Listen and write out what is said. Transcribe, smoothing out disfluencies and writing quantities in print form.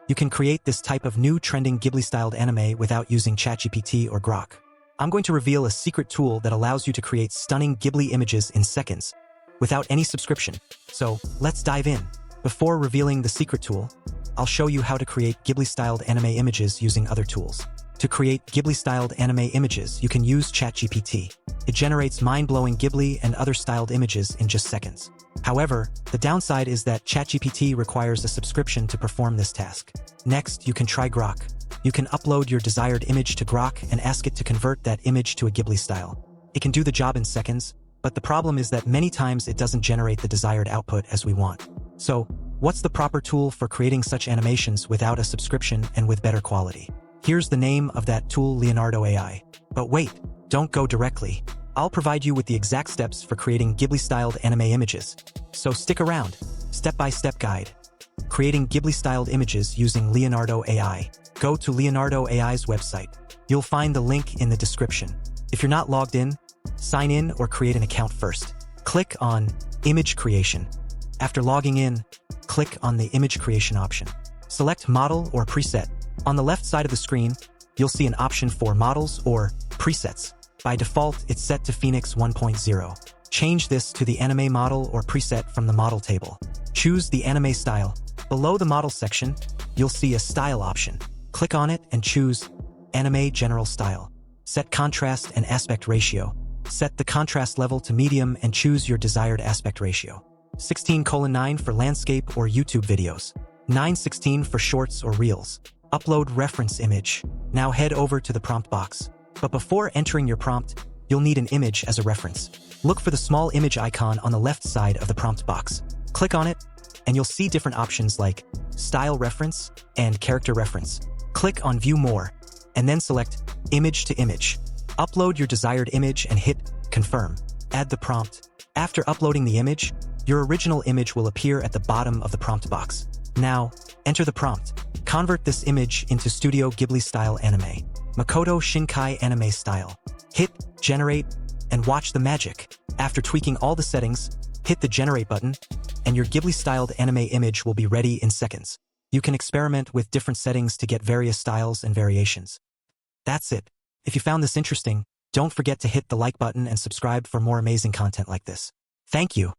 You can create this type of new trending Ghibli-styled anime without using ChatGPT or Grok. I'm going to reveal a secret tool that allows you to create stunning Ghibli images in seconds, without any subscription. So, let's dive in. Before revealing the secret tool, I'll show you how to create Ghibli-styled anime images using other tools. To create Ghibli-styled anime images, you can use ChatGPT. It generates mind-blowing Ghibli and other styled images in just seconds. However, the downside is that ChatGPT requires a subscription to perform this task. Next, you can try Grok. You can upload your desired image to Grok and ask it to convert that image to a Ghibli style. It can do the job in seconds, but the problem is that many times it doesn't generate the desired output as we want. So, what's the proper tool for creating such animations without a subscription and with better quality? Here's the name of that tool, Leonardo AI. But wait, don't go directly. I'll provide you with the exact steps for creating Ghibli-styled anime images. So stick around. Step-by-step guide. Creating Ghibli-styled images using Leonardo AI. Go to Leonardo AI's website. You'll find the link in the description. If you're not logged in, sign in or create an account first. Click on Image Creation. After logging in, click on the Image Creation option. Select Model or Preset. On the left side of the screen, you'll see an option for Models or Presets. By default, it's set to Phoenix 1.0. Change this to the Anime Model or Preset from the Model table. Choose the Anime Style. Below the Model section, you'll see a Style option. Click on it and choose Anime General Style. Set Contrast and Aspect Ratio. Set the contrast level to medium and choose your desired aspect ratio. 16:9 for landscape or YouTube videos. 9:16 for shorts or reels. Upload reference image. Now head over to the prompt box. But before entering your prompt, you'll need an image as a reference. Look for the small image icon on the left side of the prompt box. Click on it, and you'll see different options like Style Reference and Character Reference. Click on View More, and then select Image to Image. Upload your desired image and hit Confirm. Add the prompt. After uploading the image, your original image will appear at the bottom of the prompt box. Now, enter the prompt. Convert this image into Studio Ghibli style anime. Makoto Shinkai anime style. Hit Generate and watch the magic. After tweaking all the settings, hit the Generate button, and your Ghibli-styled anime image will be ready in seconds. You can experiment with different settings to get various styles and variations. That's it. If you found this interesting, don't forget to hit the like button and subscribe for more amazing content like this. Thank you.